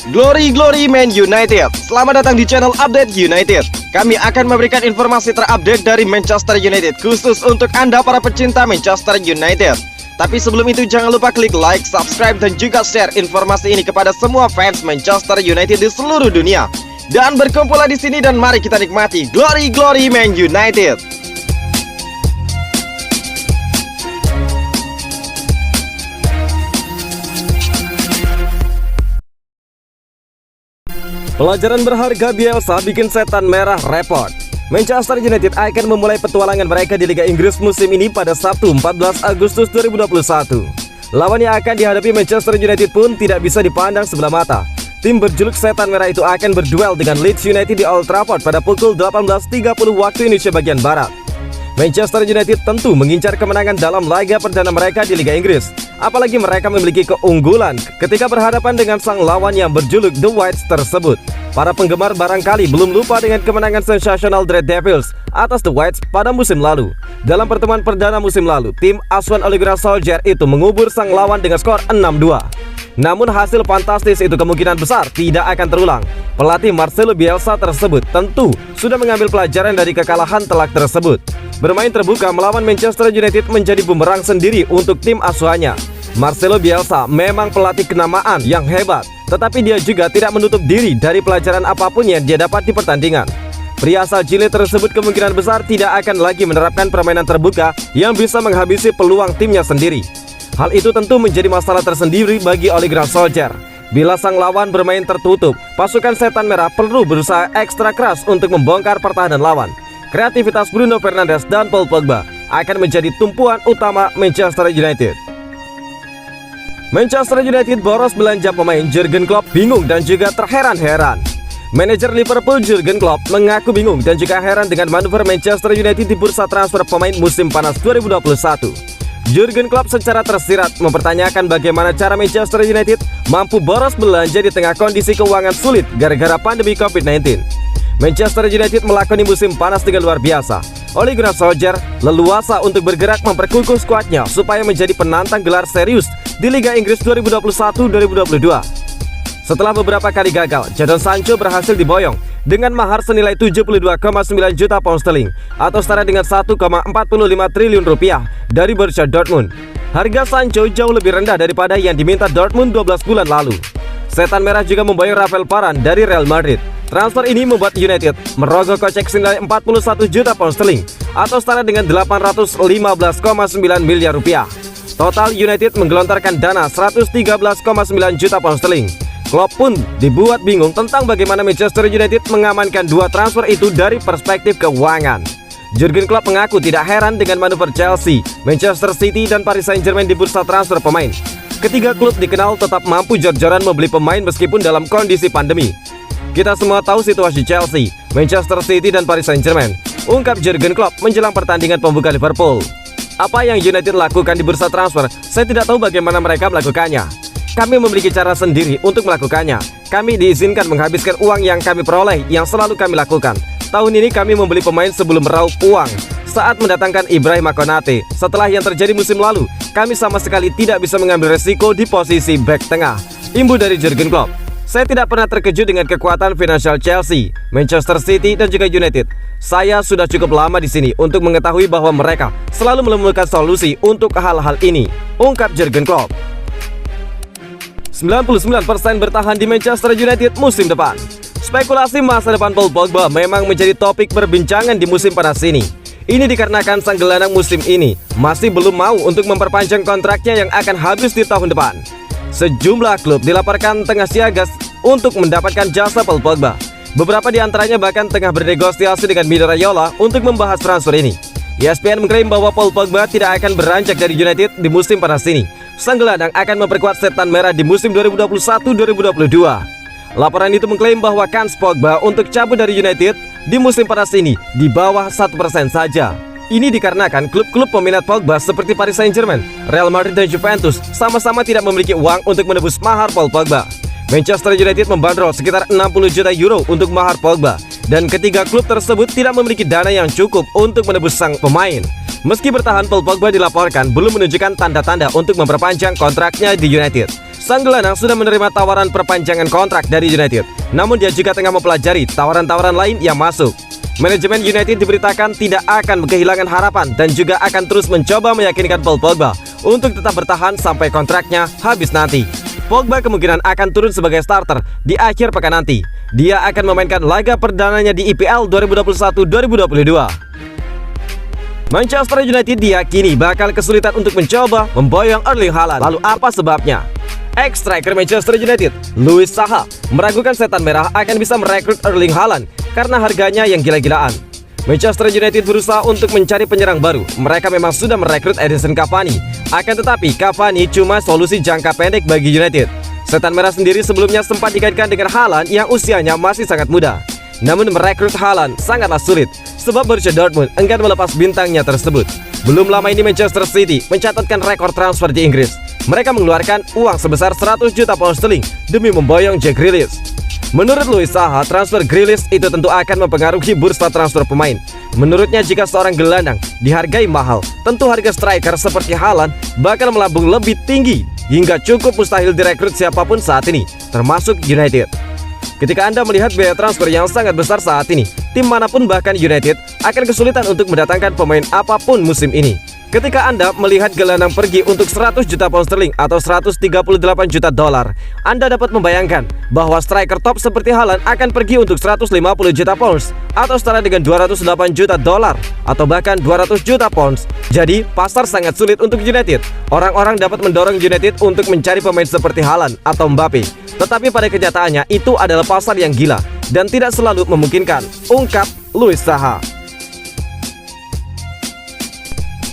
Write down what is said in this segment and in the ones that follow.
Glory Man United. Selamat datang di channel Update United. Kami akan memberikan informasi terupdate dari Manchester United khusus untuk Anda para pecinta Manchester United. Tapi sebelum itu jangan lupa klik like, subscribe dan juga share informasi ini kepada semua fans Manchester United di seluruh dunia. Dan berkumpullah di sini dan mari kita nikmati Glory Man United. Pelajaran berharga Bielsa bikin setan merah repot. Manchester United akan memulai petualangan mereka di Liga Inggris musim ini pada Sabtu 14 Agustus 2021. Lawan yang akan dihadapi Manchester United pun tidak bisa dipandang sebelah mata. Tim berjuluk setan merah itu akan berduel dengan Leeds United di Old Trafford pada pukul 18.30 waktu Indonesia bagian Barat. Manchester United tentu mengincar kemenangan dalam laga perdana mereka di Liga Inggris. Apalagi mereka memiliki keunggulan ketika berhadapan dengan sang lawan yang berjuluk The Whites tersebut. Para penggemar barangkali belum lupa dengan kemenangan sensasional Red Devils atas The Whites pada musim lalu. Dalam pertemuan perdana musim lalu, tim asuhan Ole Gunnar Solskjaer itu mengubur sang lawan dengan skor 6-2. Namun hasil fantastis itu kemungkinan besar tidak akan terulang. Pelatih Marcelo Bielsa tersebut tentu sudah mengambil pelajaran dari kekalahan telak tersebut. Bermain terbuka melawan Manchester United menjadi bumerang sendiri untuk tim asuhannya. Marcelo Bielsa memang pelatih kenamaan yang hebat, tetapi dia juga tidak menutup diri dari pelajaran apapun yang dia dapat di pertandingan. Pria asal Chile tersebut kemungkinan besar tidak akan lagi menerapkan permainan terbuka yang bisa menghabisi peluang timnya sendiri. Hal itu tentu menjadi masalah tersendiri bagi Ole Gunnar Solskjaer. Bila sang lawan bermain tertutup, pasukan setan merah perlu berusaha ekstra keras untuk membongkar pertahanan lawan. Kreativitas Bruno Fernandes dan Paul Pogba akan menjadi tumpuan utama Manchester United. Manchester United boros belanja pemain. Jurgen Klopp bingung dan juga terheran-heran. Manajer Liverpool Jurgen Klopp mengaku bingung dan juga heran dengan manuver Manchester United di bursa transfer pemain musim panas 2021. Jurgen Klopp secara tersirat mempertanyakan bagaimana cara Manchester United mampu boros belanja di tengah kondisi keuangan sulit gara-gara pandemi COVID-19. Manchester United melakoni musim panas dengan luar biasa. Ole Gunnar Solskjaer leluasa untuk bergerak memperkukuh skuadnya supaya menjadi penantang gelar serius di Liga Inggris 2021-2022. Setelah beberapa kali gagal, Jadon Sancho berhasil diboyong dengan mahar senilai 72,9 juta pound sterling atau setara dengan 1,45 triliun rupiah dari Borussia Dortmund. Harga Sancho jauh lebih rendah daripada yang diminta Dortmund 12 bulan lalu. Setan merah juga memboyong Rafael Varane dari Real Madrid. Transfer ini membuat United merogoh kocek senilai 41 juta pound sterling atau setara dengan 815,9 miliar rupiah. Total United menggelontorkan dana 113,9 juta pound sterling. Klopp pun dibuat bingung tentang bagaimana Manchester United mengamankan dua transfer itu dari perspektif keuangan. Jurgen Klopp mengaku tidak heran dengan manuver Chelsea, Manchester City dan Paris Saint-Germain di bursa transfer pemain. Ketiga klub dikenal tetap mampu jor-joran membeli pemain meskipun dalam kondisi pandemi. Kita semua tahu situasi Chelsea, Manchester City dan Paris Saint-Germain, ungkap Jurgen Klopp menjelang pertandingan pembuka Liverpool. Apa yang United lakukan di bursa transfer, saya tidak tahu bagaimana mereka melakukannya. Kami memiliki cara sendiri untuk melakukannya. Kami diizinkan menghabiskan uang yang kami peroleh yang selalu kami lakukan. Tahun ini kami membeli pemain sebelum meraup uang. Saat mendatangkan Ibrahima Konate, setelah yang terjadi musim lalu, kami sama sekali tidak bisa mengambil resiko di posisi bek tengah. Imbu dari Jurgen Klopp. Saya tidak pernah terkejut dengan kekuatan finansial Chelsea, Manchester City dan juga United. Saya sudah cukup lama di sini untuk mengetahui bahwa mereka selalu menemukan solusi untuk hal-hal ini, ungkap Jurgen Klopp. 99% bertahan di Manchester United musim depan. Spekulasi masa depan Paul Pogba memang menjadi topik perbincangan di musim panas ini. Ini dikarenakan sang gelandang musim ini masih belum mau untuk memperpanjang kontraknya yang akan habis di tahun depan. Sejumlah klub dilaporkan tengah siaga untuk mendapatkan jasa Paul Pogba. Beberapa di antaranya bahkan tengah bernegosiasi dengan Mino Raiola untuk membahas transfer ini. ESPN mengklaim bahwa Paul Pogba tidak akan beranjak dari United di musim panas ini. Sang gelandang akan memperkuat setan merah di musim 2021-2022. Laporan itu mengklaim bahwa kans Pogba untuk cabut dari United di musim panas ini di bawah 1% saja. Ini dikarenakan klub-klub peminat Pogba seperti Paris Saint-Germain, Real Madrid dan Juventus sama-sama tidak memiliki uang untuk menebus mahar Paul Pogba. Manchester United membandrol sekitar 60 juta euro untuk mahar Pogba, dan ketiga klub tersebut tidak memiliki dana yang cukup untuk menebus sang pemain. Meski bertahan, Paul Pogba dilaporkan belum menunjukkan tanda-tanda untuk memperpanjang kontraknya di United. Sang gelandang sudah menerima tawaran perpanjangan kontrak dari United, namun dia juga tengah mempelajari tawaran-tawaran lain yang masuk. Manajemen United diberitakan tidak akan kehilangan harapan dan juga akan terus mencoba meyakinkan Paul Pogba untuk tetap bertahan sampai kontraknya habis nanti. Pogba kemungkinan akan turun sebagai starter di akhir pekan nanti. Dia akan memainkan laga perdananya di IPL 2021-2022. Manchester United diyakini bakal kesulitan untuk mencoba memboyong Erling Haaland. Lalu apa sebabnya? Ex-striker Manchester United, Louis Saha, meragukan setan merah akan bisa merekrut Erling Haaland karena harganya yang gila-gilaan. Manchester United berusaha untuk mencari penyerang baru. Mereka memang sudah merekrut Edinson Cavani. Akan tetapi Cavani cuma solusi jangka pendek bagi United. Setan merah sendiri sebelumnya sempat dikaitkan dengan Haaland yang usianya masih sangat muda. Namun merekrut Haaland sangatlah sulit, sebab Borussia Dortmund enggan melepas bintangnya tersebut. Belum lama ini Manchester City mencatatkan rekor transfer di Inggris. Mereka mengeluarkan uang sebesar 100 juta pound sterling demi memboyong Jack Grealish. Menurut Louis Saha, transfer Grealish itu tentu akan mempengaruhi bursa transfer pemain. Menurutnya jika seorang gelandang dihargai mahal, tentu harga striker seperti Haaland bakal melambung lebih tinggi hingga cukup mustahil direkrut siapapun saat ini, termasuk United. Ketika Anda melihat biaya transfer yang sangat besar saat ini, tim manapun bahkan United akan kesulitan untuk mendatangkan pemain apapun musim ini. Ketika Anda melihat gelandang pergi untuk 100 juta pound sterling atau 138 juta dolar, Anda dapat membayangkan bahwa striker top seperti Haaland akan pergi untuk 150 juta pounds atau setara dengan 208 juta dolar atau bahkan 200 juta pounds. Jadi, pasar sangat sulit untuk United. Orang-orang dapat mendorong United untuk mencari pemain seperti Haaland atau Mbappe. Tetapi pada kenyataannya itu adalah pasar yang gila dan tidak selalu memungkinkan, ungkap Louis Saha.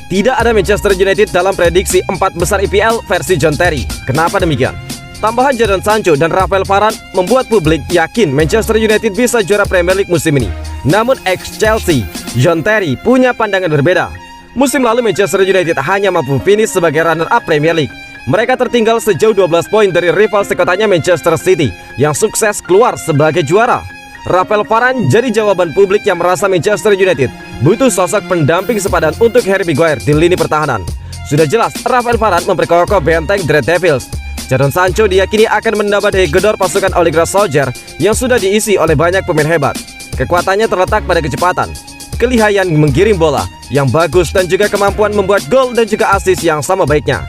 Tidak ada Manchester United dalam prediksi 4 besar IPL versi John Terry. Kenapa demikian? Tambahan Jadon Sancho dan Rafael Varane membuat publik yakin Manchester United bisa juara Premier League musim ini. Namun ex-Chelsea, John Terry punya pandangan berbeda. Musim lalu Manchester United hanya mampu finish sebagai runner-up Premier League. Mereka tertinggal sejauh 12 poin dari rival sekotanya Manchester City yang sukses keluar sebagai juara. Rafael Varane jadi jawaban publik yang merasa Manchester United butuh sosok pendamping sepadan untuk Harry Maguire di lini pertahanan. Sudah jelas Rafael Varane memperkokoh benteng The Red Devils. Jadon Sancho diyakini akan menambah daya gedor pasukan Ole Gunnar Solskjaer yang sudah diisi oleh banyak pemain hebat. Kekuatannya terletak pada kecepatan, kelihayan menggiring bola yang bagus dan juga kemampuan membuat gol dan juga assist yang sama baiknya.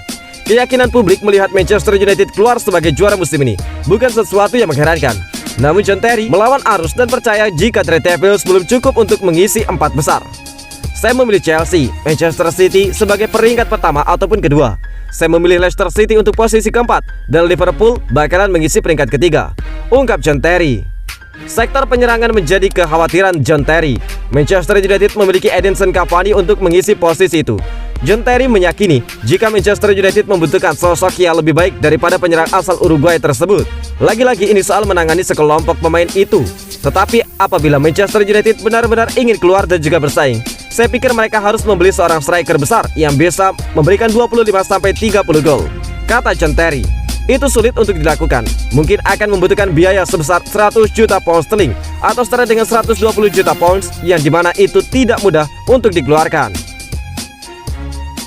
Keyakinan publik melihat Manchester United keluar sebagai juara musim ini bukan sesuatu yang mengherankan. Namun John Terry melawan arus dan percaya jika The Red Devils belum cukup untuk mengisi 4 besar. Saya memilih Chelsea, Manchester City sebagai peringkat pertama ataupun kedua. Saya memilih Leicester City untuk posisi keempat dan Liverpool bakalan mengisi peringkat ketiga, ungkap John Terry. Sektor penyerangan menjadi kekhawatiran John Terry. Manchester United memiliki Edinson Cavani untuk mengisi posisi itu. John Terry meyakini jika Manchester United membutuhkan sosok yang lebih baik daripada penyerang asal Uruguay tersebut. Lagi-lagi ini soal menangani sekelompok pemain itu. Tetapi apabila Manchester United benar-benar ingin keluar dan juga bersaing, saya pikir mereka harus membeli seorang striker besar yang bisa memberikan 25-30 gol, kata John Terry. Itu sulit untuk dilakukan. Mungkin akan membutuhkan biaya sebesar 100 juta pound sterling atau setara dengan 120 juta pounds yang dimana itu tidak mudah untuk dikeluarkan.